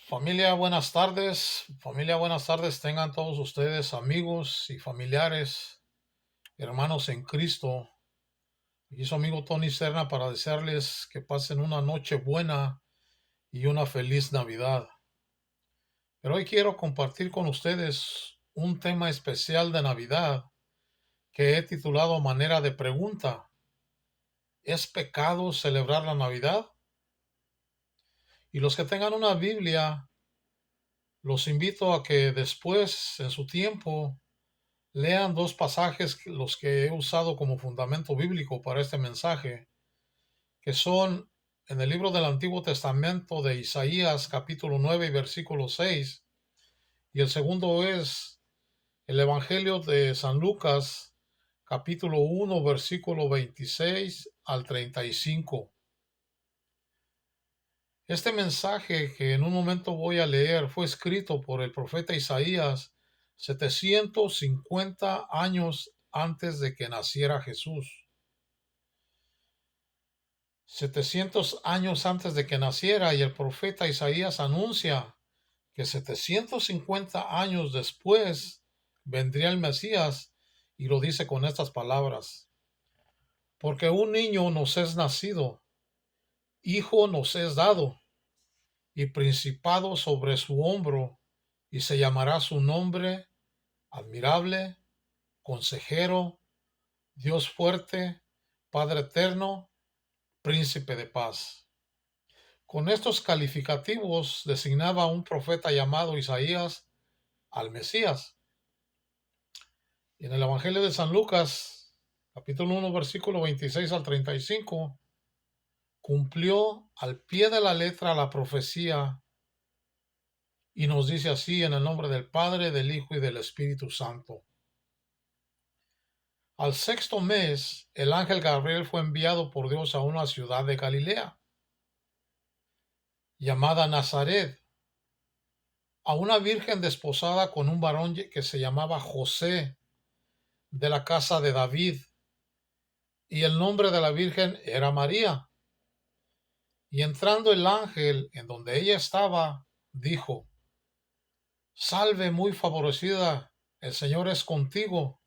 Familia, buenas tardes. Familia, buenas tardes. Tengan todos ustedes, amigos y familiares, hermanos en Cristo. Aquí su amigo Tony Serna para desearles que pasen una noche buena y una feliz Navidad. Pero hoy quiero compartir con ustedes un tema especial de Navidad que he titulado Manera de Pregunta. ¿Es pecado celebrar la Navidad? Y los que tengan una Biblia, los invito a que después, en su tiempo, lean dos pasajes, los que he usado como fundamento bíblico para este mensaje, que son en el libro del Antiguo Testamento de Isaías capítulo 9 y versículo 6, y el segundo es el Evangelio de San Lucas capítulo 1 versículo 26 al 35. Este mensaje que en un momento voy a leer fue escrito por el profeta Isaías 750 años antes de que naciera Jesús. 700 años antes de que naciera, y el profeta Isaías anuncia que 750 años después vendría el Mesías, y lo dice con estas palabras: porque un niño nos es nacido, hijo nos es dado, y principado sobre su hombro, y se llamará su nombre admirable, consejero, Dios fuerte, Padre eterno, príncipe de paz. Con estos calificativos designaba un profeta llamado Isaías al Mesías. Y en el Evangelio de San Lucas, capítulo 1, versículo 26 al 35, cumplió al pie de la letra la profecía, y nos dice así: en el nombre del Padre, del Hijo y del Espíritu Santo. Al sexto mes, el ángel Gabriel fue enviado por Dios a una ciudad de Galilea, llamada Nazaret, a una virgen desposada con un varón que se llamaba José, de la casa de David, y el nombre de la virgen era María. Y entrando el ángel en donde ella estaba, dijo: Salve, muy favorecida, el Señor es contigo,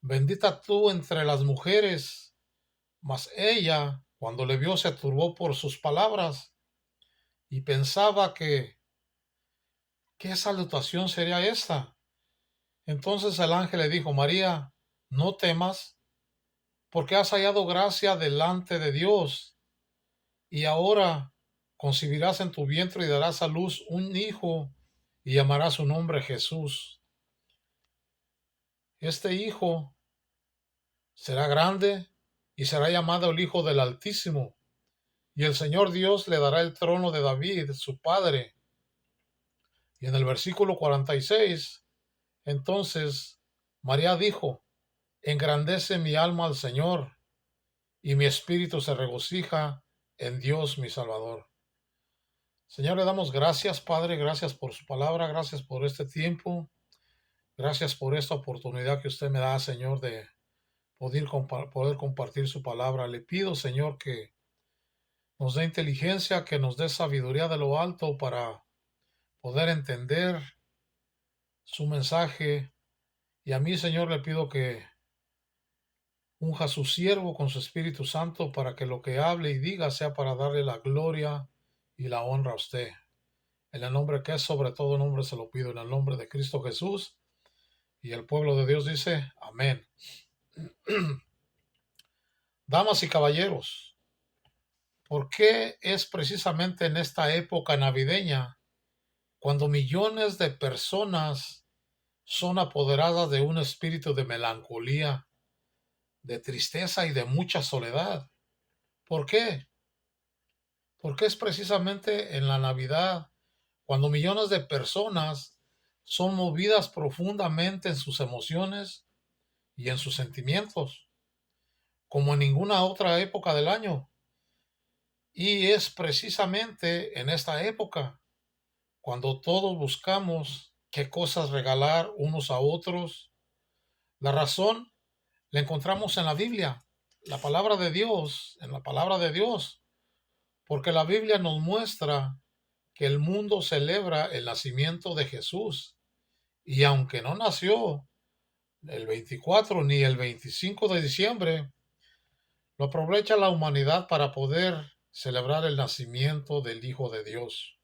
bendita tú entre las mujeres. Mas ella, cuando le vio, se turbó por sus palabras, y pensaba que ¿qué salutación sería esta? Entonces el ángel le dijo: María, no temas, porque has hallado gracia delante de Dios, y ahora concebirás en tu vientre y darás a luz un hijo, y llamarás su nombre Jesús. Este hijo será grande y será llamado el Hijo del Altísimo, y el Señor Dios le dará el trono de David, su padre. Y en el versículo 46, entonces María dijo: Engrandece mi alma al Señor, y mi espíritu se regocija en Dios mi Salvador. Señor, le damos gracias, Padre, gracias por su palabra, gracias por este tiempo, gracias por esta oportunidad que usted me da, Señor, de poder compartir su palabra. Le pido, Señor, que nos dé inteligencia, que nos dé sabiduría de lo alto para poder entender su mensaje. Y a mí, Señor, le pido que unja a su siervo con su Espíritu Santo para que lo que hable y diga sea para darle la gloria y la honra a usted. En el nombre que es sobre todo nombre se lo pido, en el nombre de Cristo Jesús. Y el pueblo de Dios dice: amén. Damas y caballeros, ¿por qué es precisamente en esta época navideña cuando millones de personas son apoderadas de un espíritu de melancolía, de tristeza y de mucha soledad? ¿Por qué? Porque es precisamente en la Navidad cuando millones de personas son movidas profundamente en sus emociones y en sus sentimientos, como en ninguna otra época del año. Y es precisamente en esta época cuando todos buscamos qué cosas regalar unos a otros. La razón la encontramos en la Biblia, la palabra de Dios, en la palabra de Dios, porque la Biblia nos muestra que el mundo celebra el nacimiento de Jesús. Y aunque no nació el 24 ni el 25 de diciembre, lo aprovecha la humanidad para poder celebrar el nacimiento del Hijo de Dios,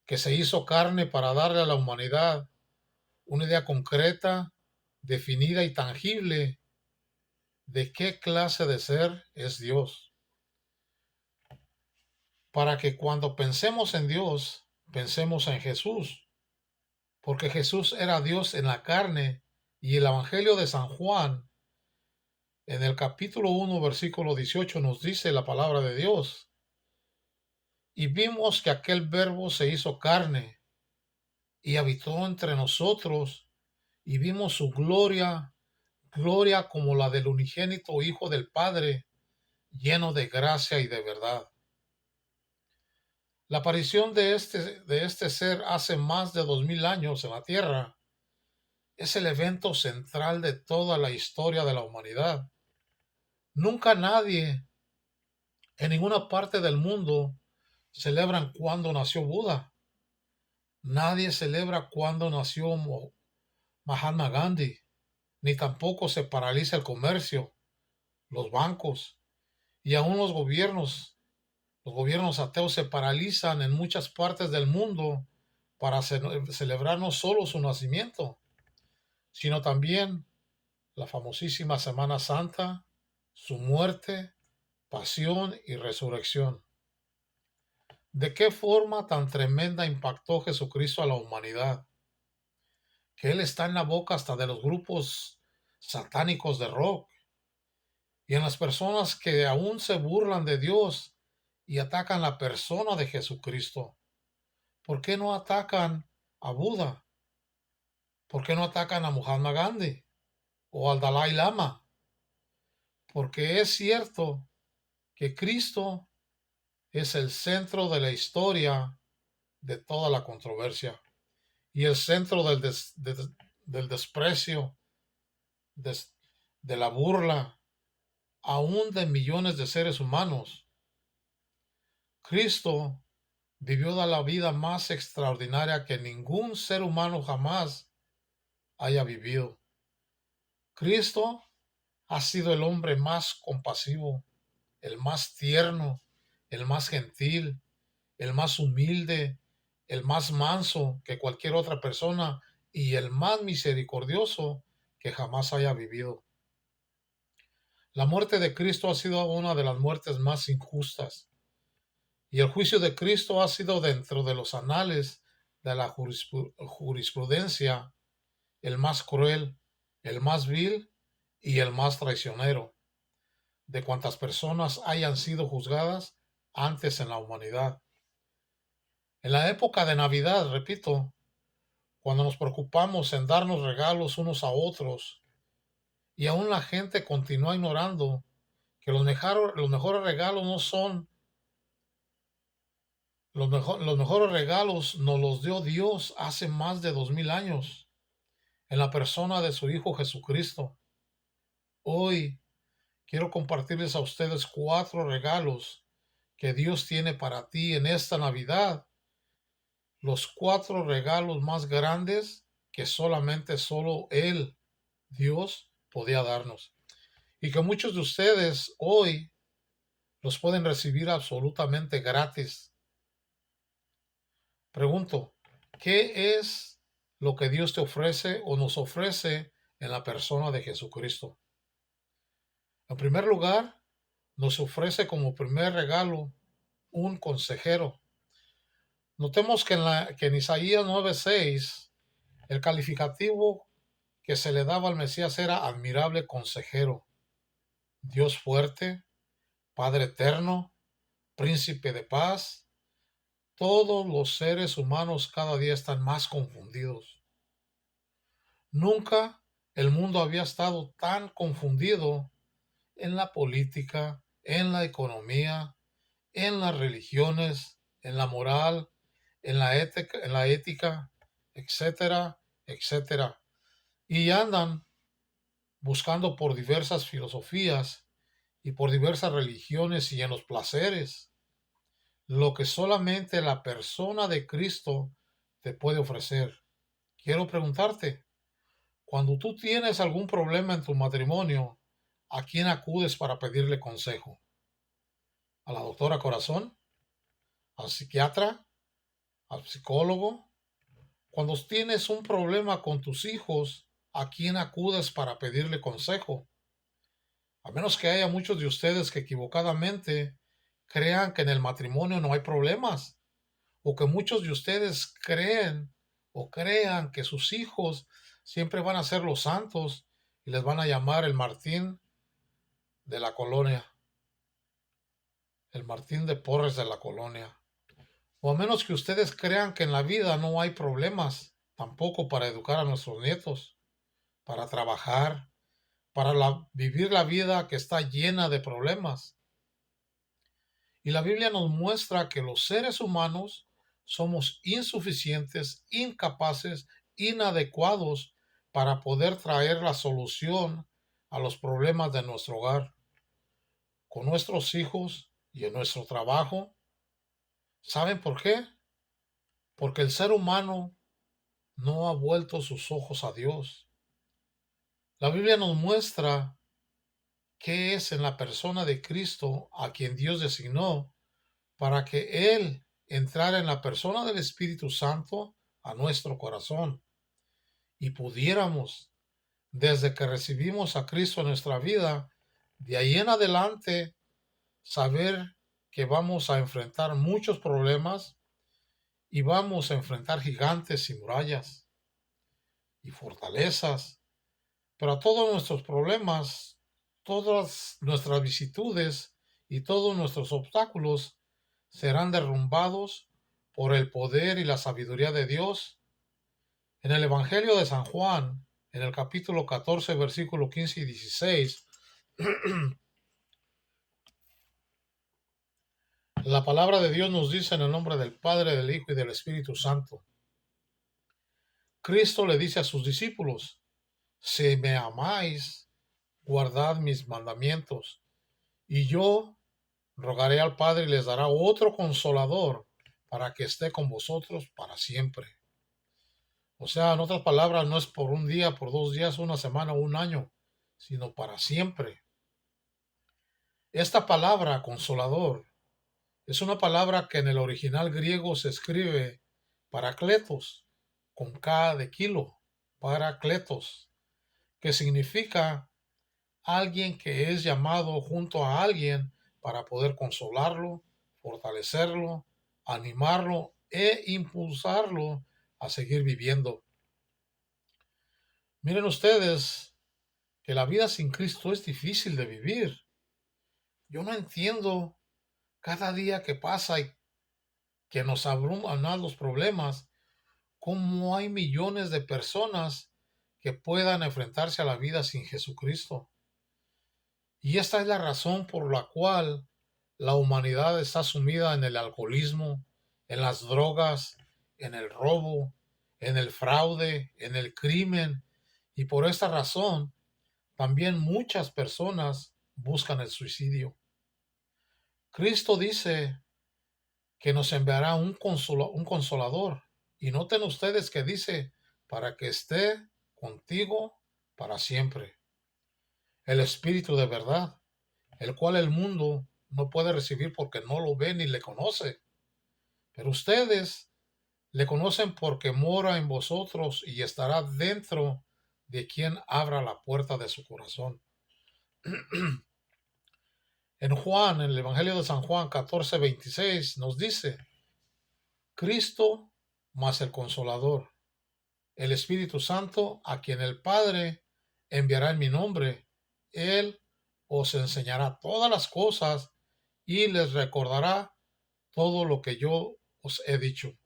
que se hizo carne para darle a la humanidad una idea concreta, definida y tangible de qué clase de ser es Dios. Para que cuando pensemos en Dios, pensemos en Jesús, porque Jesús era Dios en la carne, y el Evangelio de San Juan, en el capítulo 1, versículo 18, nos dice la palabra de Dios: y vimos que aquel verbo se hizo carne y habitó entre nosotros, y vimos su gloria, gloria como la del unigénito Hijo del Padre, lleno de gracia y de verdad. La aparición de este ser hace más de 2000 años en la tierra es el evento central de toda la historia de la humanidad. Nunca nadie en ninguna parte del mundo celebran cuándo nació Buda. Nadie celebra cuándo nació Mahatma Gandhi, ni tampoco se paraliza el comercio, los bancos y aún los gobiernos. Los gobiernos ateos se paralizan en muchas partes del mundo para celebrar no solo su nacimiento, sino también la famosísima Semana Santa, su muerte, pasión y resurrección. ¿De qué forma tan tremenda impactó Jesucristo a la humanidad? Que Él está en la boca hasta de los grupos satánicos de rock y en las personas que aún se burlan de Dios y atacan la persona de Jesucristo. ¿Por qué no atacan a Buda? ¿Por qué no atacan a Mahatma Gandhi o al Dalai Lama? Porque es cierto que Cristo es el centro de la historia de toda la controversia y el centro del desprecio, des, de la burla, aún de millones de seres humanos. Cristo vivió la vida más extraordinaria que ningún ser humano jamás haya vivido. Cristo ha sido el hombre más compasivo, el más tierno, el más gentil, el más humilde, el más manso que cualquier otra persona y el más misericordioso que jamás haya vivido. La muerte de Cristo ha sido una de las muertes más injustas y el juicio de Cristo ha sido dentro de los anales de la jurisprudencia el más cruel, el más vil y el más traicionero de cuantas personas hayan sido juzgadas antes en la humanidad. En la época de Navidad, repito, cuando nos preocupamos en darnos regalos unos a otros y aún la gente continúa ignorando que los mejores regalos no son los mejores regalos nos los dio Dios hace más de 2000 años en la persona de su Hijo Jesucristo. Hoy quiero compartirles a ustedes 4 regalos que Dios tiene para ti en esta Navidad. Los 4 regalos más grandes que solo Él, Dios, podía darnos. Y que muchos de ustedes hoy los pueden recibir absolutamente gratis. Pregunto, ¿qué es lo que Dios te ofrece o nos ofrece en la persona de Jesucristo? En primer lugar, nos ofrece como primer regalo un consejero. Notemos que en Isaías 9:6 el calificativo que se le daba al Mesías era admirable consejero, Dios fuerte, Padre eterno, príncipe de paz. Todos los seres humanos cada día están más confundidos. Nunca el mundo había estado tan confundido en la política, en la economía, en las religiones, en la moral, en la ética, etcétera, etcétera. Y andan buscando por diversas filosofías y por diversas religiones y en los placeres. lo que solamente la persona de Cristo te puede ofrecer. Quiero preguntarte, cuando tú tienes algún problema en tu matrimonio, ¿a quién acudes para pedirle consejo? ¿A la doctora Corazón? ¿Al psiquiatra? ¿Al psicólogo? Cuando tienes un problema con tus hijos, ¿a quién acudes para pedirle consejo? A menos que haya muchos de ustedes que equivocadamente crean que en el matrimonio no hay problemas, o que muchos de ustedes creen o crean que sus hijos siempre van a ser los santos y les van a llamar el Martín de la colonia, el Martín de Porres de la colonia. O a menos que ustedes crean que en la vida no hay problemas, tampoco para educar a nuestros nietos, para trabajar, para vivir la vida que está llena de problemas. Y la Biblia nos muestra que los seres humanos somos insuficientes, incapaces, inadecuados para poder traer la solución a los problemas de nuestro hogar, con nuestros hijos y en nuestro trabajo. ¿Saben por qué? Porque el ser humano no ha vuelto sus ojos a Dios. La Biblia nos muestra qué es en la persona de Cristo a quien Dios designó para que Él entrara en la persona del Espíritu Santo a nuestro corazón y pudiéramos, desde que recibimos a Cristo en nuestra vida, de ahí en adelante, saber que vamos a enfrentar muchos problemas y vamos a enfrentar gigantes y murallas y fortalezas, pero a todos nuestros problemas, todas nuestras vicisitudes y todos nuestros obstáculos serán derrumbados por el poder y la sabiduría de Dios. En el Evangelio de San Juan, en el capítulo 14, versículo 15 y 16, la palabra de Dios nos dice en el nombre del Padre, del Hijo y del Espíritu Santo. Cristo le dice a sus discípulos, si me amáis, guardad mis mandamientos, y yo rogaré al Padre y les dará otro consolador para que esté con vosotros para siempre. O sea, en otras palabras, no es por un día, por 2 días, una semana o un año, sino para siempre. Esta palabra, consolador, es una palabra que en el original griego se escribe parakletos, con K de kilo, parakletos, que significa alguien que es llamado junto a alguien para poder consolarlo, fortalecerlo, animarlo e impulsarlo a seguir viviendo. Miren ustedes que la vida sin Cristo es difícil de vivir. Yo no entiendo cada día que pasa y que nos abruman más los problemas, cómo hay millones de personas que puedan enfrentarse a la vida sin Jesucristo. Y esta es la razón por la cual la humanidad está sumida en el alcoholismo, en las drogas, en el robo, en el fraude, en el crimen. Y por esta razón, también muchas personas buscan el suicidio. Cristo dice que nos enviará un consolador. Y noten ustedes que dice, para que esté contigo para siempre. El Espíritu de verdad, el cual el mundo no puede recibir porque no lo ve ni le conoce. Pero ustedes le conocen porque mora en vosotros y estará dentro de quien abra la puerta de su corazón. En el Evangelio de San Juan 14:26 nos dice, Cristo más el Consolador, el Espíritu Santo, a quien el Padre enviará en mi nombre. Él os enseñará todas las cosas y les recordará todo lo que yo os he dicho.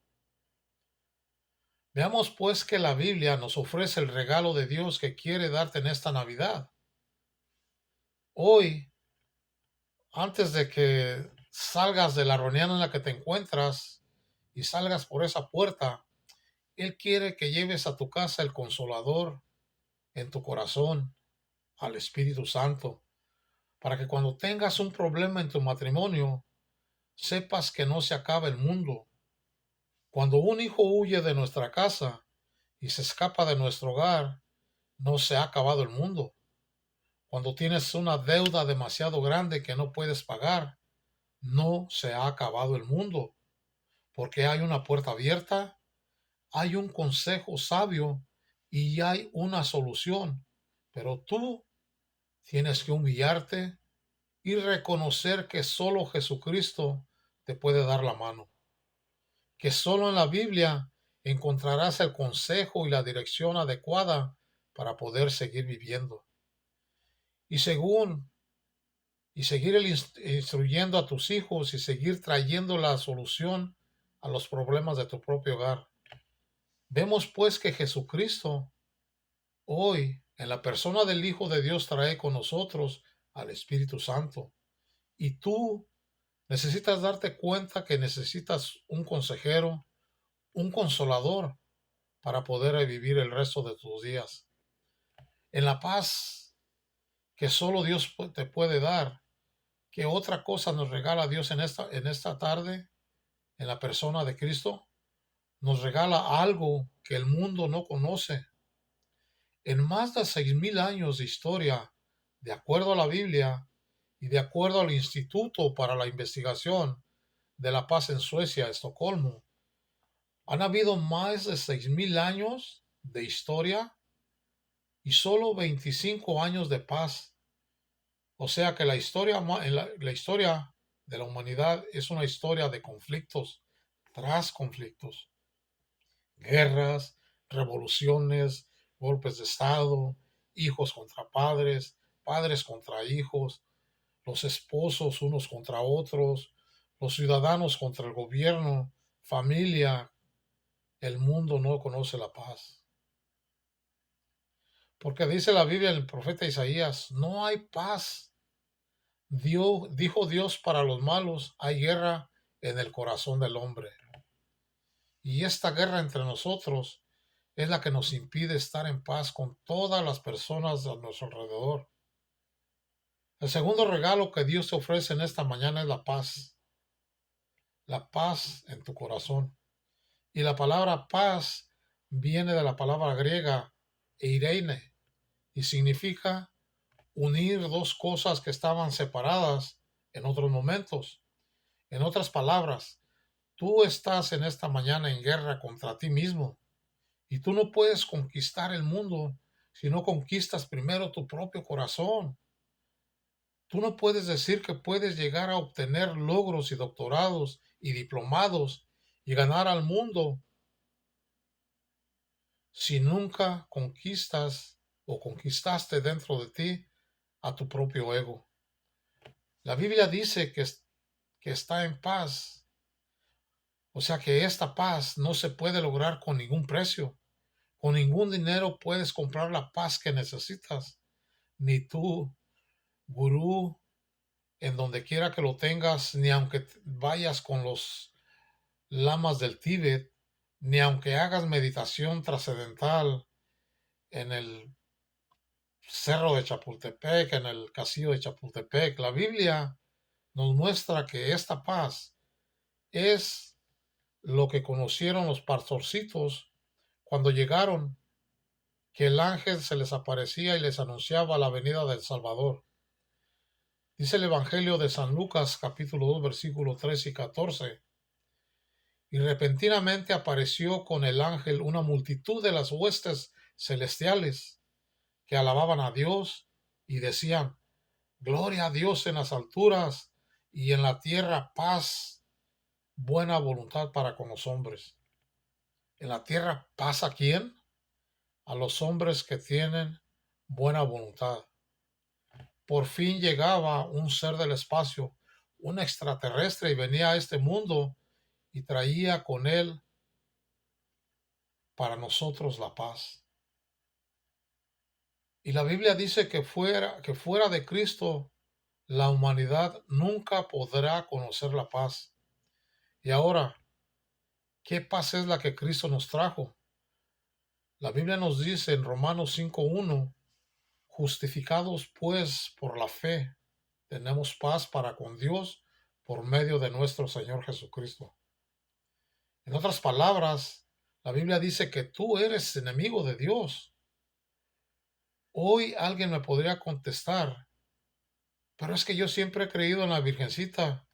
Veamos pues que la Biblia nos ofrece el regalo de Dios que quiere darte en esta Navidad. Hoy, antes de que salgas de la reunión en la que te encuentras y salgas por esa puerta, Él quiere que lleves a tu casa el Consolador en tu corazón, al Espíritu Santo, para que cuando tengas un problema en tu matrimonio, sepas que no se acaba el mundo. Cuando un hijo huye de nuestra casa y se escapa de nuestro hogar, no se ha acabado el mundo. Cuando tienes una deuda demasiado grande que no puedes pagar, no se ha acabado el mundo, porque hay una puerta abierta, hay un consejo sabio y hay una solución. Pero tú tienes que humillarte y reconocer que solo Jesucristo te puede dar la mano, que solo en la Biblia encontrarás el consejo y la dirección adecuada para poder seguir viviendo. Y según y seguir instruyendo a tus hijos y seguir trayendo la solución a los problemas de tu propio hogar. Vemos pues que Jesucristo hoy, en la persona del Hijo de Dios, trae con nosotros al Espíritu Santo. Y tú necesitas darte cuenta que necesitas un consejero, un consolador para poder vivir el resto de tus días. En la paz que solo Dios te puede dar, ¿qué otra cosa nos regala Dios en esta tarde, en la persona de Cristo? Nos regala algo que el mundo no conoce. En más de 6,000 años de historia, de acuerdo a la Biblia y de acuerdo al Instituto para la Investigación de la Paz en Suecia, Estocolmo, han habido más de 6,000 años de historia y solo 25 años de paz. O sea que la historia de la humanidad es una historia de conflictos tras conflictos, guerras, revoluciones, golpes de Estado, hijos contra padres, padres contra hijos, los esposos unos contra otros, los ciudadanos contra el gobierno, familia. El mundo no conoce la paz. Porque dice la Biblia en el profeta Isaías, no hay paz. Dijo Dios para los malos, hay guerra en el corazón del hombre. Y esta guerra entre nosotros es la que nos impide estar en paz con todas las personas a nuestro alrededor. El segundo regalo que Dios te ofrece en esta mañana es la paz en tu corazón. Y la palabra paz viene de la palabra griega eirene y significa unir dos cosas que estaban separadas en otros momentos. En otras palabras, tú estás en esta mañana en guerra contra ti mismo y tú no puedes conquistar el mundo si no conquistas primero tu propio corazón. Tú no puedes decir que puedes llegar a obtener logros y doctorados y diplomados y ganar al mundo si nunca conquistas o conquistaste dentro de ti a tu propio ego. La Biblia dice que está en paz. O sea que esta paz no se puede lograr con ningún precio. Con ningún dinero puedes comprar la paz que necesitas. Ni tú, gurú, en donde quiera que lo tengas, ni aunque vayas con los lamas del Tíbet, ni aunque hagas meditación trascendental en el cerro de Chapultepec, en el castillo de Chapultepec. La Biblia nos muestra que esta paz es lo que conocieron los pastorcitos cuando llegaron, que el ángel se les aparecía y les anunciaba la venida del Salvador. Dice el Evangelio de San Lucas, capítulo 2, versículos 13 y 14. Y repentinamente apareció con el ángel una multitud de las huestes celestiales que alababan a Dios y decían, Gloria a Dios en las alturas y en la tierra paz, buena voluntad para con los hombres. ¿En la tierra paz a quién? A los hombres que tienen buena voluntad. Por fin llegaba un ser del espacio, un extraterrestre, y venía a este mundo y traía con él para nosotros la paz. Y la Biblia dice que fuera de Cristo, la humanidad nunca podrá conocer la paz. Y ahora, ¿qué paz es la que Cristo nos trajo? La Biblia nos dice en Romanos 5:1, justificados pues por la fe, tenemos paz para con Dios por medio de nuestro Señor Jesucristo. En otras palabras, la Biblia dice que tú eres enemigo de Dios. Hoy alguien me podría contestar, pero es que yo siempre he creído en la Virgencita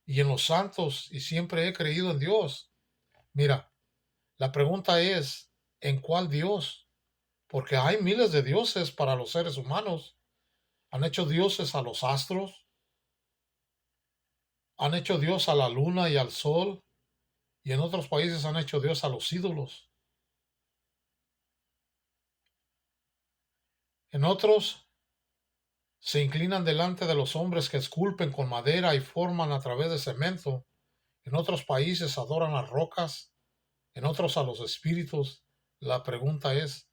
y en los santos y siempre he creído en Dios. Mira, la pregunta es, ¿en cuál Dios? Porque hay miles de dioses para los seres humanos. Han hecho dioses a los astros, han hecho Dios a la luna y al sol, y en otros países han hecho Dios a los ídolos. En otros se inclinan delante de los hombres que esculpen con madera y forman a través de cemento. En otros países adoran las rocas, en otros a los espíritus. La pregunta es,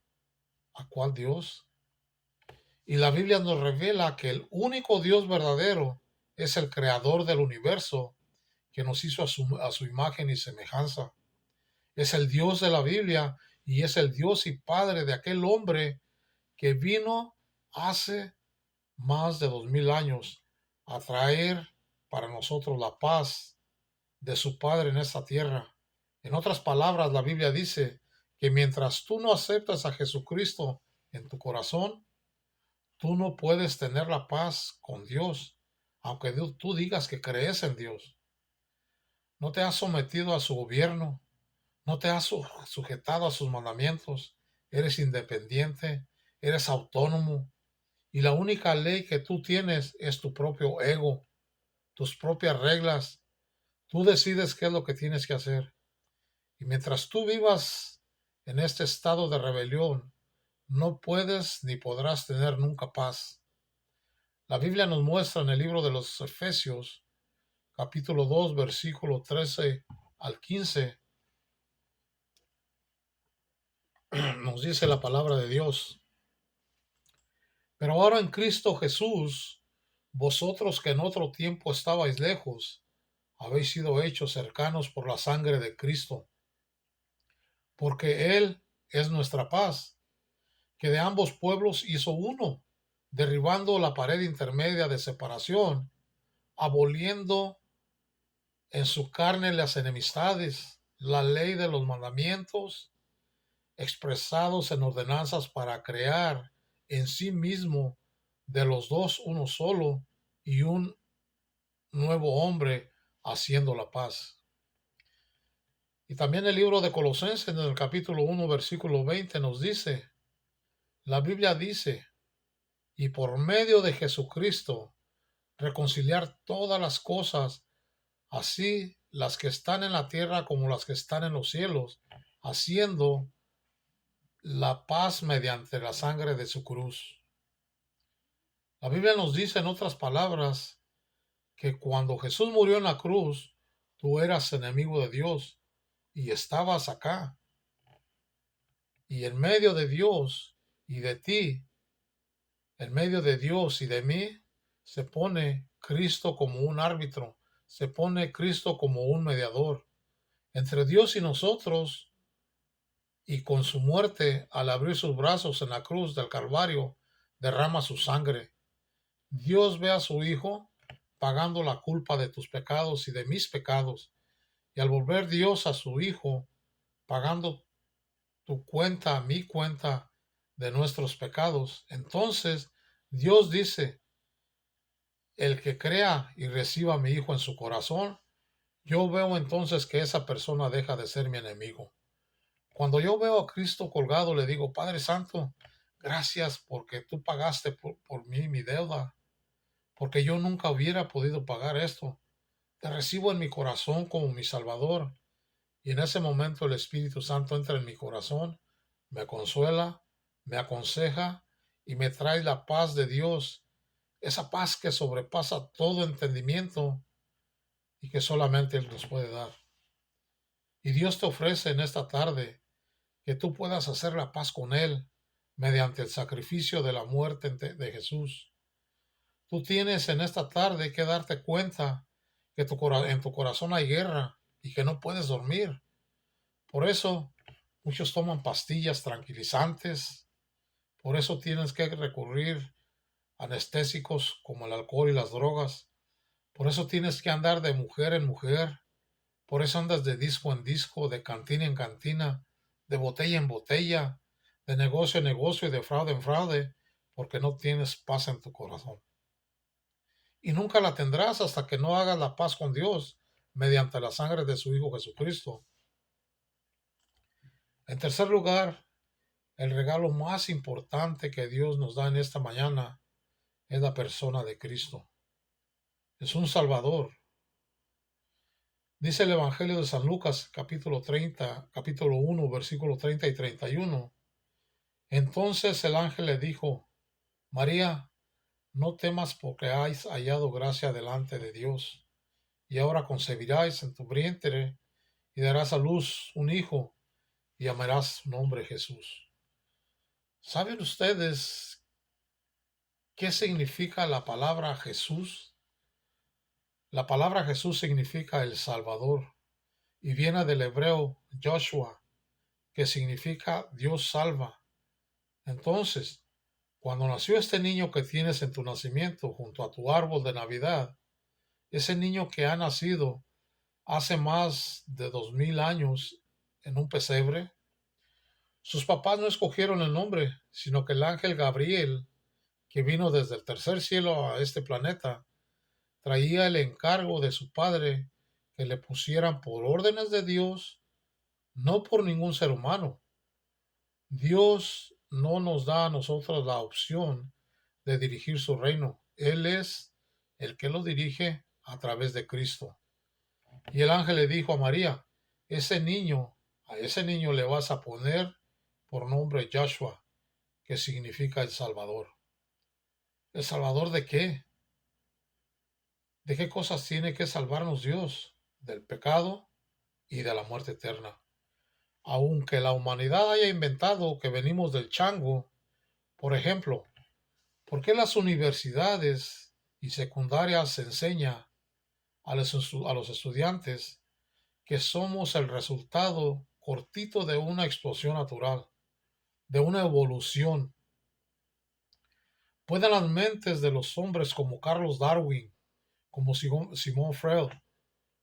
¿a cuál Dios? Y la Biblia nos revela que el único Dios verdadero es el creador del universo, que nos hizo a su imagen y semejanza. Es el Dios de la Biblia y es el Dios y Padre de aquel hombre que vino hace más de 2000 años a traer para nosotros la paz de su Padre en esta tierra. En otras palabras, la Biblia dice que mientras tú no aceptas a Jesucristo en tu corazón, tú no puedes tener la paz con Dios, aunque tú digas que crees en Dios. No te has sometido a su gobierno, no te has sujetado a sus mandamientos, eres independiente, eres autónomo, y la única ley que tú tienes es tu propio ego, tus propias reglas. Tú decides qué es lo que tienes que hacer. Y mientras tú vivas en este estado de rebelión, no puedes ni podrás tener nunca paz. La Biblia nos muestra en el libro de los Efesios, capítulo 2, versículo 13 al 15, nos dice la palabra de Dios. Pero ahora en Cristo Jesús, vosotros que en otro tiempo estabais lejos, habéis sido hechos cercanos por la sangre de Cristo, porque Él es nuestra paz, que de ambos pueblos hizo uno, derribando la pared intermedia de separación, aboliendo en su carne las enemistades, la ley de los mandamientos, expresados en ordenanzas para crear en sí mismo de los dos uno solo y un nuevo hombre haciendo la paz. Y también el libro de Colosenses en el capítulo 1 versículo 20 nos dice, la Biblia dice, y por medio de Jesucristo reconciliar todas las cosas, así las que están en la tierra como las que están en los cielos, haciendo la paz mediante la sangre de su cruz. La Biblia nos dice en otras palabras que cuando Jesús murió en la cruz, tú eras enemigo de Dios y estabas acá. Y en medio de Dios y de ti, en medio de Dios y de mí, se pone Cristo como un árbitro, se pone Cristo como un mediador entre Dios y nosotros, y con su muerte, al abrir sus brazos en la cruz del Calvario, derrama su sangre. Dios ve a su Hijo pagando la culpa de tus pecados y de mis pecados, y al volver Dios a su Hijo pagando tu cuenta, mi cuenta de nuestros pecados, entonces Dios dice, el que crea y reciba a mi Hijo en su corazón, yo veo entonces que esa persona deja de ser mi enemigo. Cuando yo veo a Cristo colgado, le digo, Padre Santo, gracias porque tú pagaste por mí mi deuda, porque yo nunca hubiera podido pagar esto. Te recibo en mi corazón como mi Salvador. Y en ese momento el Espíritu Santo entra en mi corazón, me consuela, me aconseja y me trae la paz de Dios, esa paz que sobrepasa todo entendimiento y que solamente Él nos puede dar. Y Dios te ofrece en esta tarde que tú puedas hacer la paz con Él mediante el sacrificio de la muerte de Jesús. Tú tienes en esta tarde que darte cuenta que en tu corazón hay guerra y que no puedes dormir. Por eso muchos toman pastillas tranquilizantes. Por eso tienes que recurrir a anestésicos como el alcohol y las drogas, Por eso tienes que andar de mujer en mujer. Por eso andas de disco en disco, de cantina en cantina, de botella en botella, de negocio en negocio y de fraude en fraude, porque no tienes paz en tu corazón. Y nunca la tendrás hasta que no hagas la paz con Dios mediante la sangre de su Hijo Jesucristo. En tercer lugar, el regalo más importante que Dios nos da en esta mañana es la persona de Cristo. Es un Salvador. Dice el Evangelio de San Lucas, capítulo 1, versículo 30 y 31. Entonces el ángel le dijo: María, no temas porque has hallado gracia delante de Dios, y ahora concebirás en tu vientre y darás a luz un hijo y llamarás su nombre Jesús. ¿Saben ustedes qué significa la palabra Jesús? La palabra Jesús significa el Salvador y viene del hebreo Joshua, que significa Dios salva. Entonces, cuando nació este niño que tienes en tu nacimiento junto a tu árbol de Navidad, ese niño que ha nacido hace más de 2000 años en un pesebre, sus papás no escogieron el nombre, sino que el ángel Gabriel, que vino desde el tercer cielo a este planeta, traía el encargo de su padre que le pusieran por órdenes de Dios, no por ningún ser humano. Dios no nos da a nosotros la opción de dirigir su reino. Él es el que lo dirige a través de Cristo. Y el ángel le dijo a María: a ese niño le vas a poner por nombre Joshua, que significa el Salvador. ¿El Salvador de qué? ¿De qué cosas tiene que salvarnos Dios? Del pecado y de la muerte eterna. Aunque la humanidad haya inventado que venimos del chango, por ejemplo, ¿por qué las universidades y secundarias enseñan a los estudiantes que somos el resultado cortito de una explosión natural, de una evolución? ¿Pueden las mentes de los hombres como Carlos Darwin, como Simón Freud,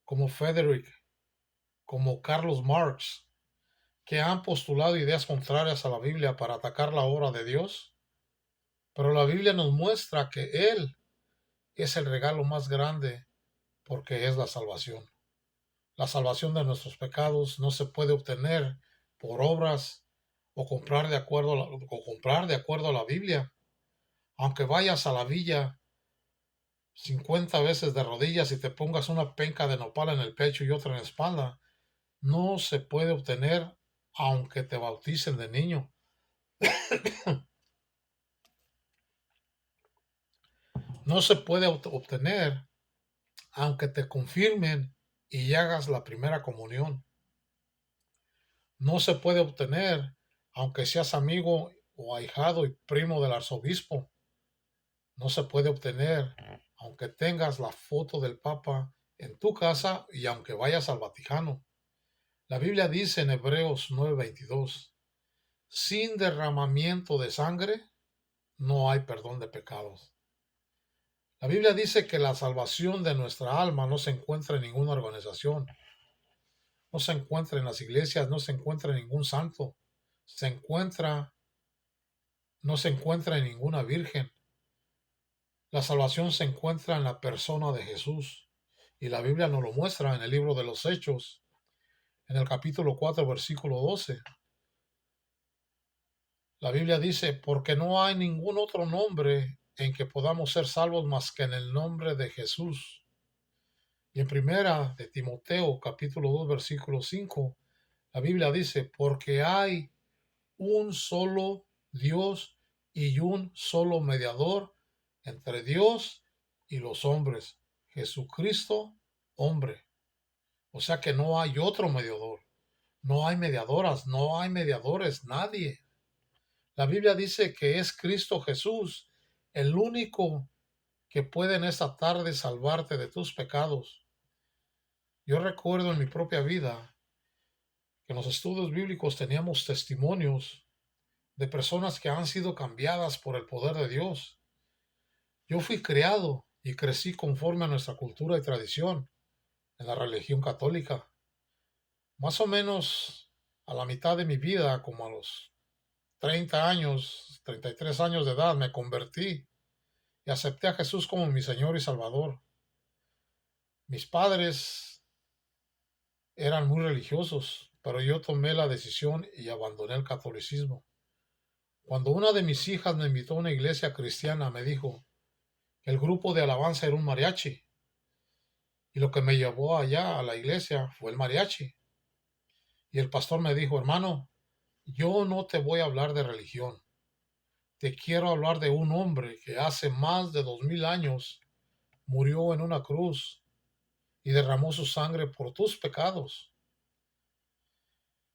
como Frederick, como Carlos Marx, que han postulado ideas contrarias a la Biblia para atacar la obra de Dios? Pero la Biblia nos muestra que Él es el regalo más grande porque es la salvación. La salvación de nuestros pecados no se puede obtener por obras o comprar de acuerdo a la Biblia. Aunque vayas a la villa 50 veces de rodillas y te pongas una penca de nopal en el pecho y otra en la espalda, no se puede obtener aunque te bauticen de niño. No se puede obtener aunque te confirmen y hagas la primera comunión. No se puede obtener aunque seas amigo o ahijado y primo del arzobispo. No se puede obtener aunque tengas la foto del Papa en tu casa y aunque vayas al Vaticano. La Biblia dice en Hebreos 9:22, sin derramamiento de sangre no hay perdón de pecados. La Biblia dice que la salvación de nuestra alma no se encuentra en ninguna organización, no se encuentra en las iglesias, no se encuentra en ningún santo, no se encuentra en ninguna virgen. La salvación se encuentra en la persona de Jesús. Y la Biblia nos lo muestra en el libro de los Hechos, en el capítulo 4, versículo 12. La Biblia dice: porque no hay ningún otro nombre en que podamos ser salvos más que en el nombre de Jesús. Y en primera de Timoteo, capítulo 2, versículo 5, la Biblia dice: porque hay un solo Dios y un solo mediador entre Dios y los hombres, Jesucristo, hombre. O sea que no hay otro mediador, no hay mediadoras, no hay mediadores, nadie. La Biblia dice que es Cristo Jesús el único que puede en esta tarde salvarte de tus pecados. Yo recuerdo en mi propia vida que en los estudios bíblicos teníamos testimonios de personas que han sido cambiadas por el poder de Dios. Yo fui criado y crecí conforme a nuestra cultura y tradición en la religión católica. Más o menos a la mitad de mi vida, como a los 30 años, 33 años de edad, me convertí y acepté a Jesús como mi Señor y Salvador. Mis padres eran muy religiosos, pero yo tomé la decisión y abandoné el catolicismo. Cuando una de mis hijas me invitó a una iglesia cristiana, me dijo que el grupo de alabanza era un mariachi, y lo que me llevó allá a la iglesia fue el mariachi. Y el pastor me dijo, hermano, yo no te voy a hablar de religión, te quiero hablar de un hombre que hace más de 2000 años murió en una cruz y derramó su sangre por tus pecados.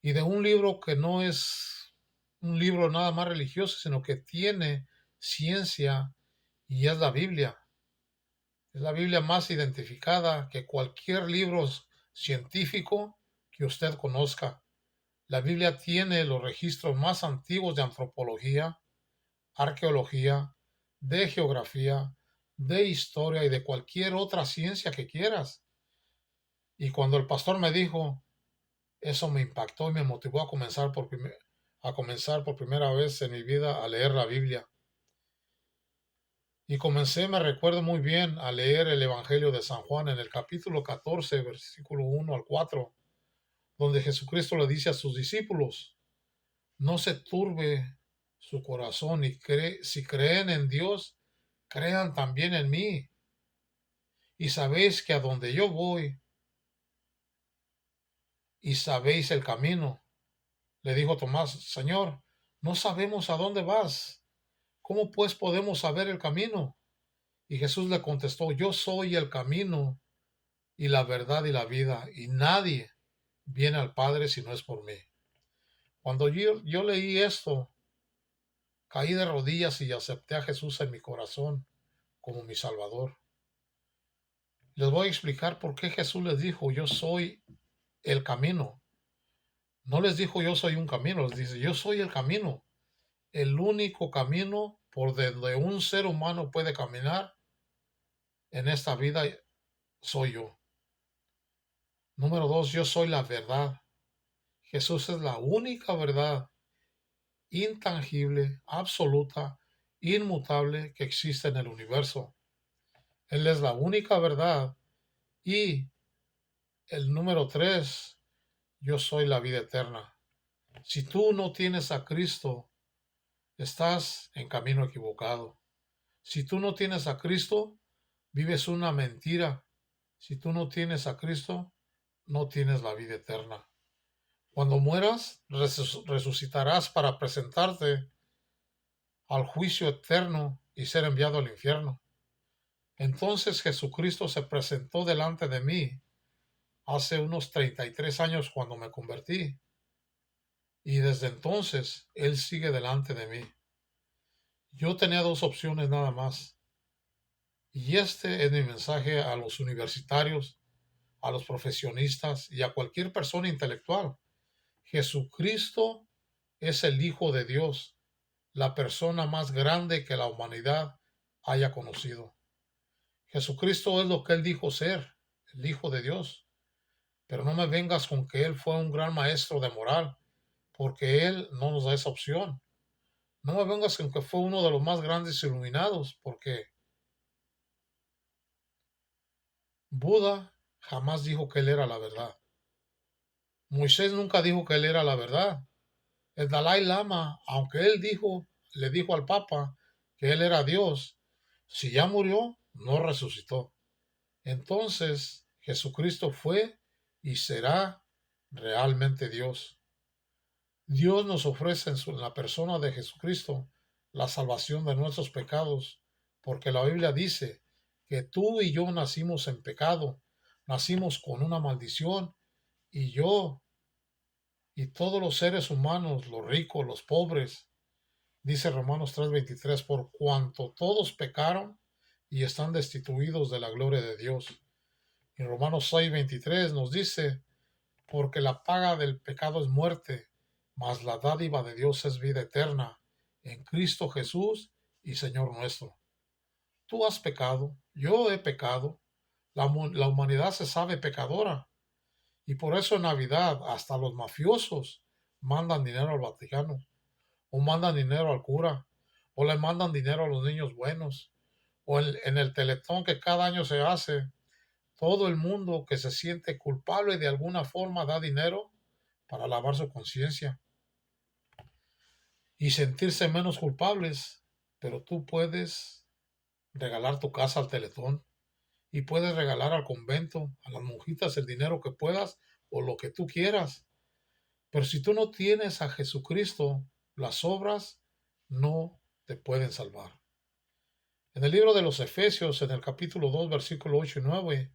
Y de un libro que no es un libro nada más religioso, sino que tiene ciencia, y es la Biblia. Es la Biblia más identificada que cualquier libro científico que usted conozca. La Biblia tiene los registros más antiguos de antropología, arqueología, de geografía, de historia y de cualquier otra ciencia que quieras. Y cuando el pastor me dijo, eso me impactó y me motivó a comenzar por primera vez en mi vida a leer la Biblia. Y comencé, me recuerdo muy bien, a leer el Evangelio de San Juan en el capítulo 14, versículo 1 al 4, donde Jesucristo le dice a sus discípulos, no se turbe su corazón y si creen en Dios, crean también en mí. Y sabéis que a donde yo voy, y sabéis el camino. Le dijo Tomás, Señor, no sabemos a dónde vas. ¿Cómo pues podemos saber el camino? Y Jesús le contestó, yo soy el camino y la verdad y la vida, y nadie viene al Padre si no es por mí. Cuando yo leí esto, caí de rodillas y acepté a Jesús en mi corazón como mi Salvador. Les voy a explicar por qué Jesús les dijo, yo soy el camino. No les dijo yo soy un camino, les dice yo soy el camino. El único camino por donde un ser humano puede caminar en esta vida soy yo. Número dos, yo soy la verdad. Jesús es la única verdad intangible, absoluta, inmutable que existe en el universo. Él es la única verdad. Y el número tres, yo soy la vida eterna. Si tú no tienes a Cristo, estás en camino equivocado. Si tú no tienes a Cristo, vives una mentira. Si tú no tienes a Cristo, no tienes la vida eterna. Cuando mueras, resucitarás para presentarte al juicio eterno y ser enviado al infierno. Entonces Jesucristo se presentó delante de mí hace unos 33 años cuando me convertí. Y desde entonces Él sigue delante de mí. Yo tenía dos opciones nada más. Y este es mi mensaje a los universitarios, a los profesionistas y a cualquier persona intelectual. Jesucristo es el Hijo de Dios, la persona más grande que la humanidad haya conocido. Jesucristo es lo que Él dijo ser, el Hijo de Dios. Pero no me vengas con que Él fue un gran maestro de moral, porque Él no nos da esa opción. No me vengas con que fue uno de los más grandes iluminados, porque Buda jamás dijo que Él era la verdad. Moisés nunca dijo que Él era la verdad. El Dalai Lama, aunque le dijo al Papa que Él era Dios, si ya murió, no resucitó. Entonces, Jesucristo fue y será realmente Dios. Dios nos ofrece en la persona de Jesucristo la salvación de nuestros pecados, porque la Biblia dice que tú y yo nacimos en pecado, nacimos con una maldición, y yo y todos los seres humanos, los ricos, los pobres, dice Romanos 3:23, por cuanto todos pecaron y están destituidos de la gloria de Dios. Y Romanos 6:23 nos dice, porque la paga del pecado es muerte, mas la dádiva de Dios es vida eterna en Cristo Jesús y Señor nuestro. tú has pecado, yo he pecado, la humanidad se sabe pecadora. Y por eso en Navidad hasta los mafiosos mandan dinero al Vaticano, o mandan dinero al cura, o le mandan dinero a los niños buenos, o en el teletón que cada año se hace, todo el mundo que se siente culpable de alguna forma da dinero para lavar su conciencia y sentirse menos culpables. Pero tú puedes regalar tu casa al teletón y puedes regalar al convento, a las monjitas, el dinero que puedas o lo que tú quieras. Pero si tú no tienes a Jesucristo, las obras no te pueden salvar. En el libro de los Efesios, en el capítulo 2, versículo 8 y 9,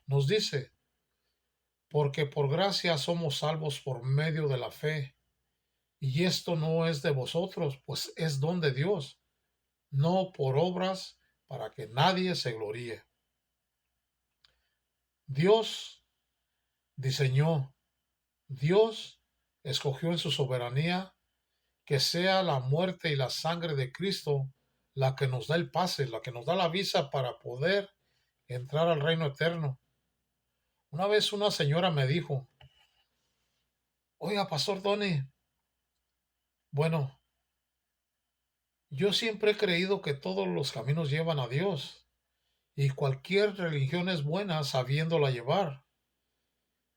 nos dice, porque por gracia somos salvos por medio de la fe, y esto no es de vosotros, pues es don de Dios, no por obras para que nadie se gloríe. Dios diseñó, Dios escogió en su soberanía que sea la muerte y la sangre de Cristo la que nos da el pase, la que nos da la visa para poder entrar al reino eterno. Una vez una señora me dijo, oiga, Pastor Tony, bueno, yo siempre he creído que todos los caminos llevan a Dios y cualquier religión es buena sabiéndola llevar.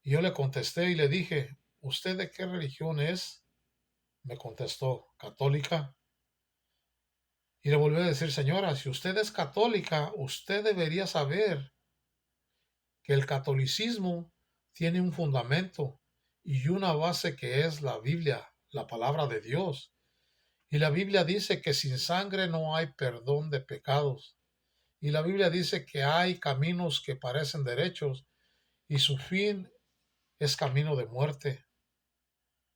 Y yo le contesté y le dije, ¿usted de qué religión es? Me contestó, católica. Y le volví a decir, señora, si usted es católica, usted debería saber que el catolicismo tiene un fundamento y una base que es la Biblia, la palabra de Dios. Y la Biblia dice que sin sangre no hay perdón de pecados. Y la Biblia dice que hay caminos que parecen derechos y su fin es camino de muerte.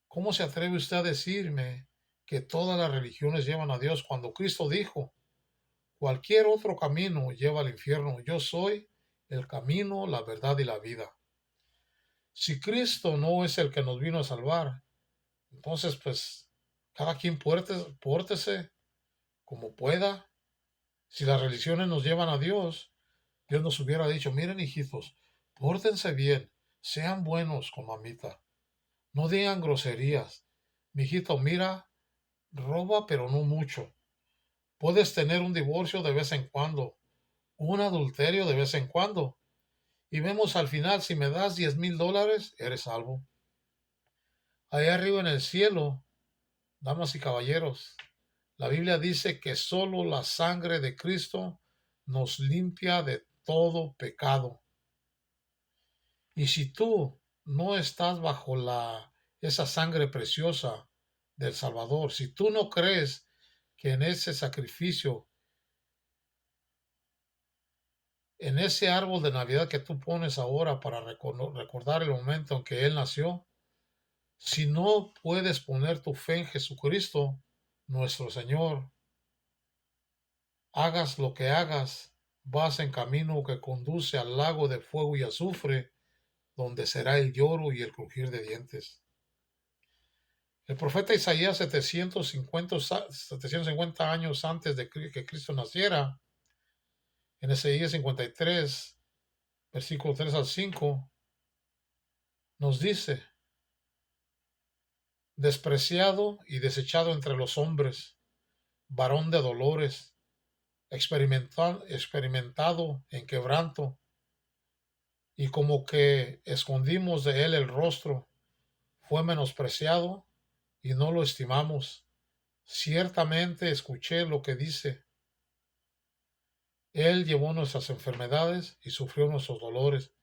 ¿Cómo se atreve usted a decirme que todas las religiones llevan a Dios cuando Cristo dijo, cualquier otro camino lleva al infierno? Yo soy el camino, la verdad y la vida. Si Cristo no es el que nos vino a salvar, entonces pues cada quien pórtese como pueda. Si las religiones nos llevan a Dios, Dios nos hubiera dicho, miren hijitos, pórtense bien, sean buenos con mamita, no digan groserías. Mijito, mira, roba pero no mucho. Puedes tener un divorcio de vez en cuando, un adulterio de vez en cuando. Y vemos al final, si me das $10,000, eres salvo. Allá arriba en el cielo, damas y caballeros, la Biblia dice que solo la sangre de Cristo nos limpia de todo pecado. Y si tú no estás bajo esa sangre preciosa del Salvador, si tú no crees que en ese sacrificio, en ese árbol de Navidad que tú pones ahora para recordar el momento en que Él nació, si no puedes poner tu fe en Jesucristo, nuestro Señor, hagas lo que hagas, vas en camino que conduce al lago de fuego y azufre, donde será el lloro y el crujir de dientes. El profeta Isaías, 750 años antes de que Cristo naciera, en Isaías 53, versículo 3 al 5, nos dice, despreciado y desechado entre los hombres, varón de dolores, experimentado en quebranto, y como que escondimos de él el rostro, fue menospreciado y no lo estimamos. Ciertamente escuché lo que dice. Él llevó nuestras enfermedades y sufrió nuestros dolores,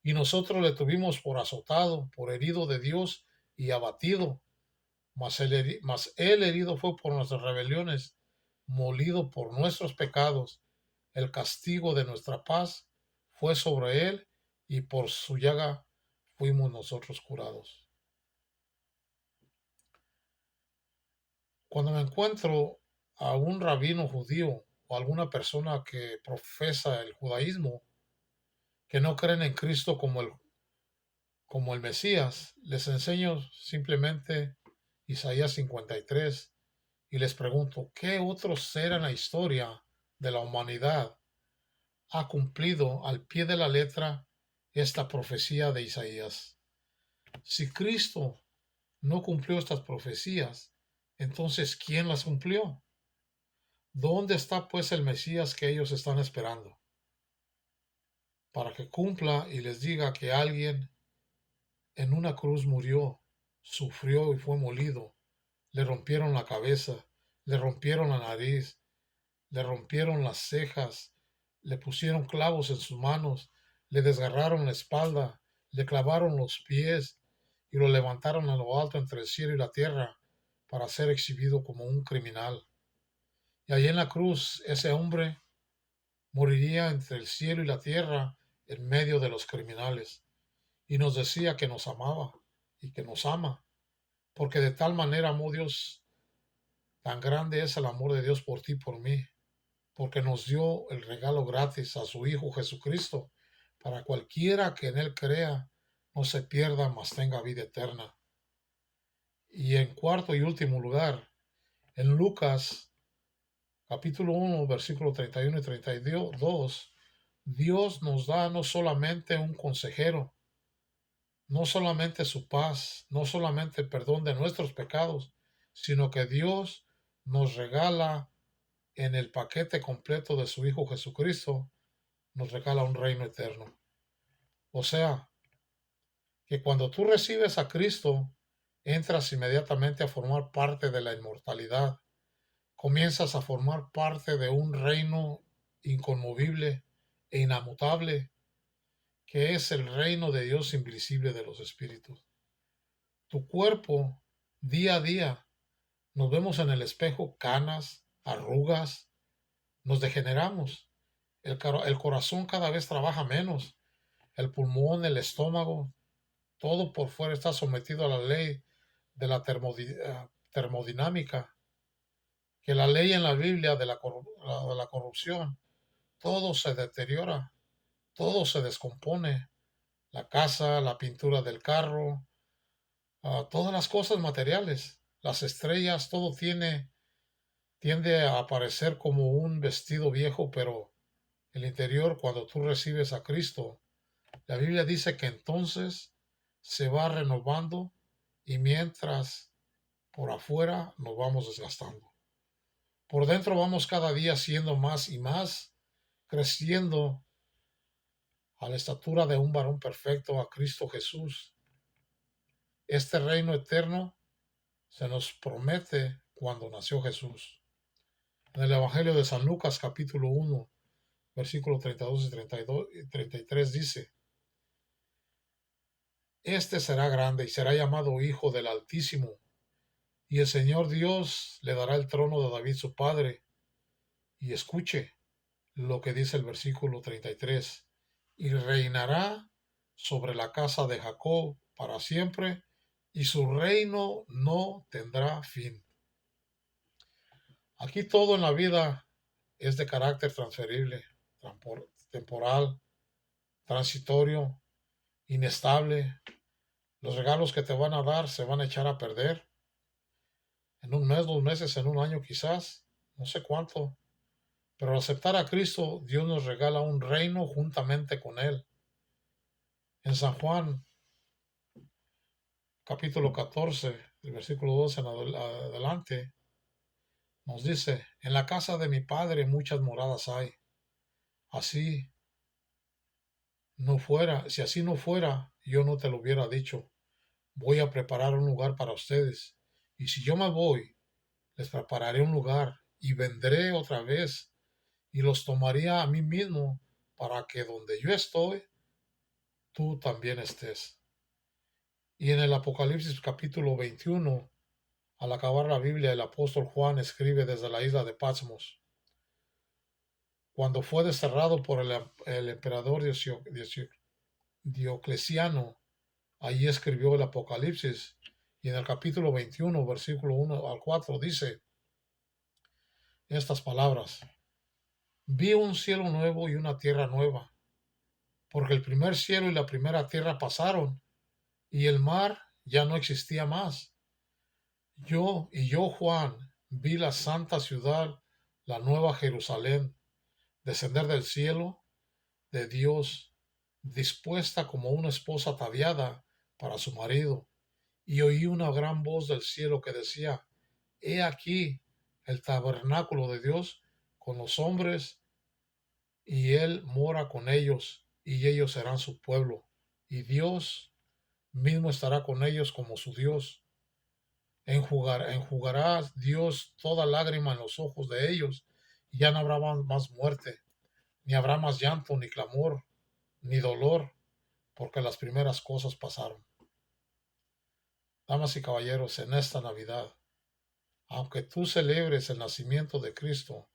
y nosotros le tuvimos por azotado, por herido de Dios y abatido. Mas él herido fue por nuestras rebeliones, molido por nuestros pecados. El castigo de nuestra paz fue sobre él, y por su llaga fuimos nosotros curados. Cuando me encuentro a un rabino judío o alguna persona que profesa el judaísmo, que no creen en Cristo como el Mesías, les enseño simplemente Isaías 53 y les pregunto, ¿qué otro ser en la historia de la humanidad ha cumplido al pie de la letra esta profecía de Isaías. Si Cristo no cumplió estas profecías, entonces ¿quién las cumplió? ¿Dónde está pues el Mesías que ellos están esperando? Para que cumpla y les diga que alguien en una cruz murió, sufrió y fue molido, le rompieron la cabeza, le rompieron la nariz, le rompieron las cejas, le pusieron clavos en sus manos, le desgarraron la espalda, le clavaron los pies y lo levantaron a lo alto entre el cielo y la tierra para ser exhibido como un criminal. Y allí en la cruz ese hombre moriría entre el cielo y la tierra en medio de los criminales. Y nos decía que nos amaba y que nos ama, porque de tal manera amó Dios, tan grande es el amor de Dios por ti y por mí, porque nos dio el regalo gratis a su Hijo Jesucristo, para cualquiera que en Él crea, no se pierda, mas tenga vida eterna. Y en cuarto y último lugar, en Lucas capítulo 1, versículo 31 y 32, Dios nos da no solamente un consejero, no solamente su paz, no solamente el perdón de nuestros pecados, sino que Dios nos regala en el paquete completo de su Hijo Jesucristo, nos regala un reino eterno. O sea, que cuando tú recibes a Cristo, entras inmediatamente a formar parte de la inmortalidad. Comienzas a formar parte de un reino inconmovible e inamutable, que es el reino de Dios invisible de los espíritus. Tu cuerpo, día a día, nos vemos en el espejo canas, arrugas, nos degeneramos. El corazón cada vez trabaja menos, el pulmón, el estómago, todo por fuera está sometido a la ley de la termodinámica, que la ley en la Biblia de la corrupción. Todo se deteriora, todo se descompone, la casa, la pintura del carro, todas las cosas materiales, las estrellas, todo tiende a aparecer como un vestido viejo, pero el interior, cuando tú recibes a Cristo, la Biblia dice que entonces se va renovando y mientras por afuera nos vamos desgastando. Por dentro vamos cada día siendo más y más, creciendo a la estatura de un varón perfecto, a Cristo Jesús. Este reino eterno se nos promete cuando nació Jesús. En el Evangelio de San Lucas capítulo 1, versículos 32 y 32 y 33 dice: Este será grande y será llamado Hijo del Altísimo, y el Señor Dios le dará el trono de David su padre. Y escuche lo que dice el versículo 33: y reinará sobre la casa de Jacob para siempre, y su reino no tendrá fin. Aquí todo en la vida es de carácter transferible, temporal, transitorio, inestable. Los regalos que te van a dar se van a echar a perder en un mes, 2 meses, en un año quizás, no sé cuánto. Pero al aceptar a Cristo, Dios nos regala un reino juntamente con Él. En San Juan, capítulo 14, el versículo 12 en adelante, nos dice: en la casa de mi Padre muchas moradas hay. Así no fuera, si así no fuera, yo no te lo hubiera dicho. Voy a preparar un lugar para ustedes. Y si yo me voy, les prepararé un lugar y vendré otra vez y los tomaría a mí mismo para que donde yo estoy, tú también estés. Y en el Apocalipsis capítulo 21, al acabar la Biblia, el apóstol Juan escribe desde la isla de Patmos: cuando fue desterrado por el emperador Diocleciano, allí escribió el Apocalipsis. Y en el capítulo 21, versículo 1 al 4, dice estas palabras: vi un cielo nuevo y una tierra nueva, porque el primer cielo y la primera tierra pasaron, y el mar ya no existía más. Yo, Juan, vi la santa ciudad, la nueva Jerusalén, descender del cielo de Dios, dispuesta como una esposa ataviada para su marido. Y oí una gran voz del cielo que decía: He aquí el tabernáculo de Dios con los hombres, y él mora con ellos, y ellos serán su pueblo, y Dios mismo estará con ellos como su Dios. Enjugará Dios toda lágrima en los ojos de ellos, y ya no habrá más muerte, ni habrá más llanto, ni clamor, ni dolor, porque las primeras cosas pasaron. Damas y caballeros, en esta Navidad, aunque tú celebres el nacimiento de Cristo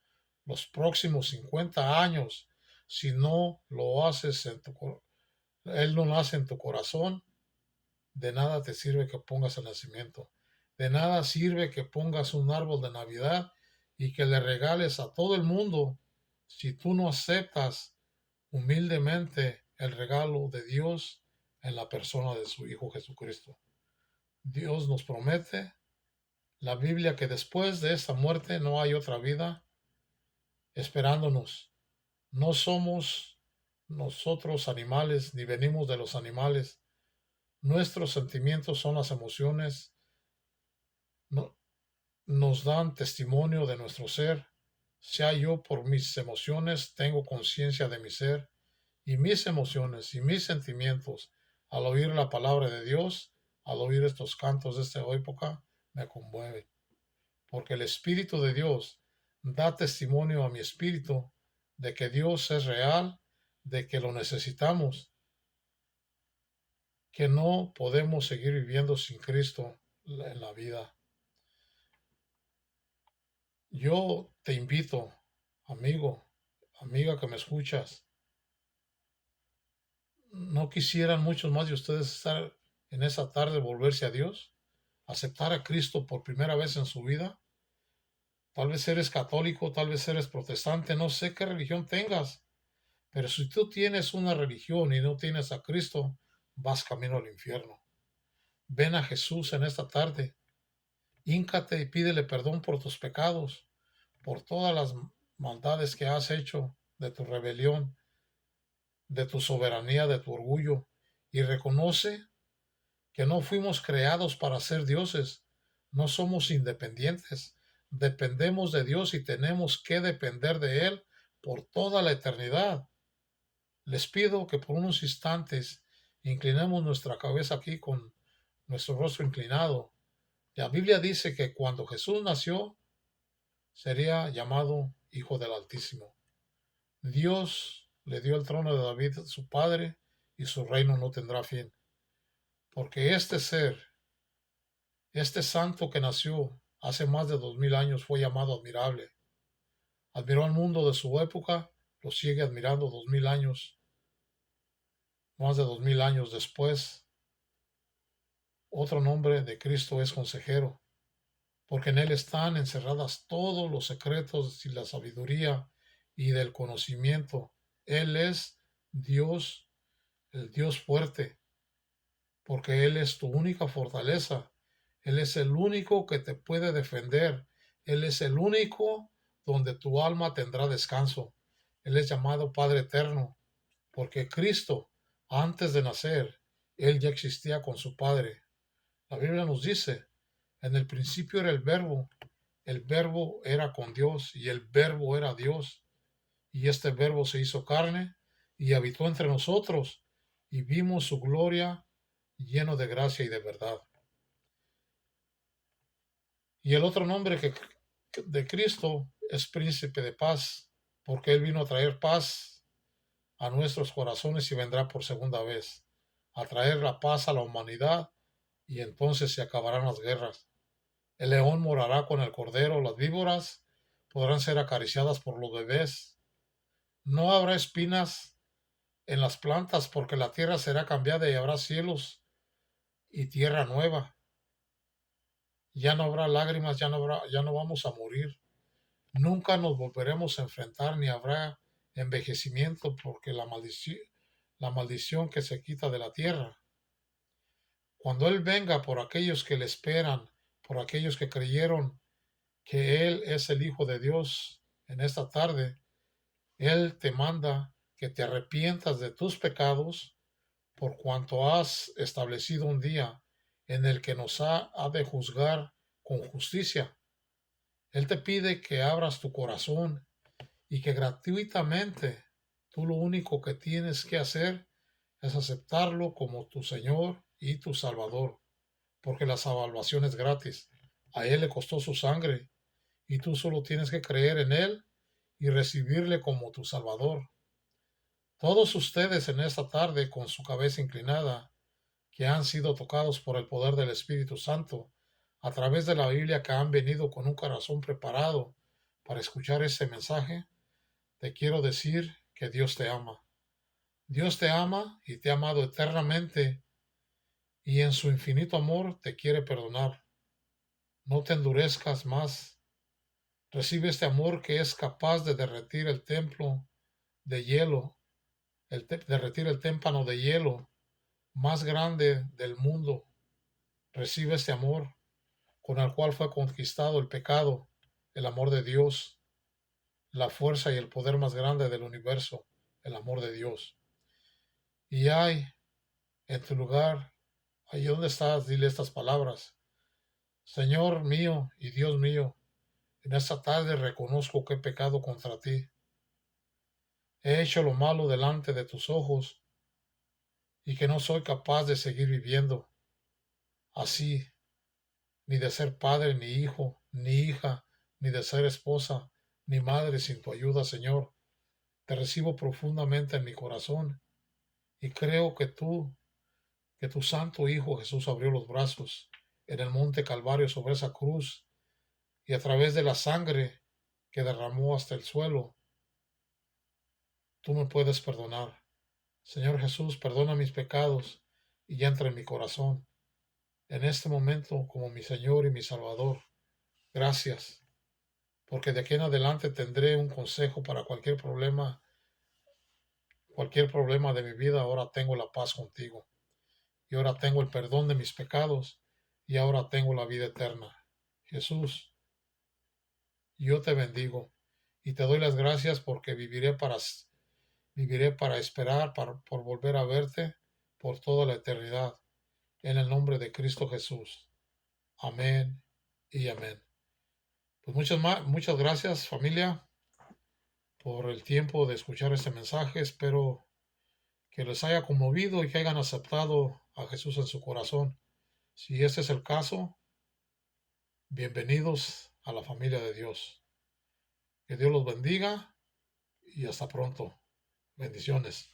los próximos 50 años, si no lo haces Él no nace en tu corazón, de nada te sirve que pongas el nacimiento. De nada sirve que pongas un árbol de Navidad y que le regales a todo el mundo si tú no aceptas humildemente el regalo de Dios en la persona de su Hijo Jesucristo. Dios nos promete la Biblia que después de esta muerte no hay otra vida esperándonos. No somos nosotros animales, ni venimos de los animales. Nuestros sentimientos son las emociones, no, nos dan testimonio de nuestro ser. Sea yo por mis emociones, tengo conciencia de mi ser, y mis emociones y mis sentimientos, al oír la palabra de Dios, al oír estos cantos de esta época, me conmueven. Porque el Espíritu de Dios da testimonio a mi espíritu de que Dios es real, de que lo necesitamos, que no podemos seguir viviendo sin Cristo en la vida. Yo te invito, amigo, amiga que me escuchas, ¿no quisieran muchos más de ustedes estar en esa tarde, volverse a Dios, aceptar a Cristo por primera vez en su vida? Tal vez eres católico, tal vez eres protestante, no sé qué religión tengas, pero si tú tienes una religión y no tienes a Cristo, vas camino al infierno. Ven a Jesús en esta tarde, híncate y pídele perdón por tus pecados, por todas las maldades que has hecho, de tu rebelión, de tu soberanía, de tu orgullo, y reconoce que no fuimos creados para ser dioses, no somos independientes, dependemos de Dios y tenemos que depender de Él por toda la eternidad. Les pido que por unos instantes inclinemos nuestra cabeza aquí con nuestro rostro inclinado. La Biblia dice que cuando Jesús nació, sería llamado Hijo del Altísimo. Dios le dio el trono de David, su padre, y su reino no tendrá fin. Porque este ser, este santo que nació hace más de 2000 años, fue llamado admirable. Admiró al mundo de su época, lo sigue admirando 2000 años, más de 2000 años después. Otro nombre de Cristo es consejero, porque en él están encerradas todos los secretos y la sabiduría y del conocimiento. Él es Dios, el Dios fuerte, porque Él es tu única fortaleza. Él es el único que te puede defender. Él es el único donde tu alma tendrá descanso. Él es llamado Padre Eterno, porque Cristo, antes de nacer, Él ya existía con su Padre. La Biblia nos dice, en el principio era el verbo era con Dios y el verbo era Dios. Y este verbo se hizo carne y habitó entre nosotros y vimos su gloria lleno de gracia y de verdad. Y el otro nombre de Cristo es príncipe de paz, porque Él vino a traer paz a nuestros corazones y vendrá por segunda vez, a traer la paz a la humanidad, y entonces se acabarán las guerras. El león morará con el cordero, las víboras podrán ser acariciadas por los bebés. No habrá espinas en las plantas, porque la tierra será cambiada y habrá cielos y tierra nueva. Ya no habrá lágrimas, ya no vamos a morir. Nunca nos volveremos a enfrentar ni habrá envejecimiento, porque la maldición que se quita de la tierra. Cuando Él venga por aquellos que le esperan, por aquellos que creyeron que Él es el Hijo de Dios en esta tarde, Él te manda que te arrepientas de tus pecados por cuanto has establecido un día en el que nos ha de juzgar con justicia. Él te pide que abras tu corazón y que gratuitamente tú lo único que tienes que hacer es aceptarlo como tu Señor y tu Salvador, porque la salvación es gratis. A Él le costó su sangre y tú solo tienes que creer en Él y recibirle como tu Salvador. Todos ustedes en esta tarde con su cabeza inclinada, que han sido tocados por el poder del Espíritu Santo, a través de la Biblia, que han venido con un corazón preparado para escuchar este mensaje, te quiero decir que Dios te ama. Dios te ama y te ha amado eternamente y en su infinito amor te quiere perdonar. No te endurezcas más. Recibe este amor que es capaz de derretir el templo de hielo, derretir el témpano de hielo más grande del mundo. Recibe este amor con el cual fue conquistado el pecado, el amor de Dios, la fuerza y el poder más grande del universo, el amor de Dios. Y hay en tu lugar, ahí donde estás, dile estas palabras. Señor mío y Dios mío, en esta tarde reconozco que he pecado contra ti. He hecho lo malo delante de tus ojos y que no soy capaz de seguir viviendo así, ni de ser padre, ni hijo, ni hija, ni de ser esposa, ni madre sin tu ayuda, Señor. Te recibo profundamente en mi corazón y creo que tu santo Hijo Jesús abrió los brazos en el monte Calvario sobre esa cruz y a través de la sangre que derramó hasta el suelo, tú me puedes perdonar. Señor Jesús, perdona mis pecados y entra en mi corazón en este momento como mi Señor y mi Salvador. Gracias, porque de aquí en adelante tendré un consejo para cualquier problema de mi vida. Ahora tengo la paz contigo y ahora tengo el perdón de mis pecados y ahora tengo la vida eterna. Jesús, yo te bendigo y te doy las gracias porque viviré para esperar, por volver a verte por toda la eternidad. En el nombre de Cristo Jesús. Amén y amén. Pues muchas gracias, familia, por el tiempo de escuchar este mensaje. Espero que les haya conmovido y que hayan aceptado a Jesús en su corazón. Si ese es el caso, bienvenidos a la familia de Dios. Que Dios los bendiga y hasta pronto. Bendiciones.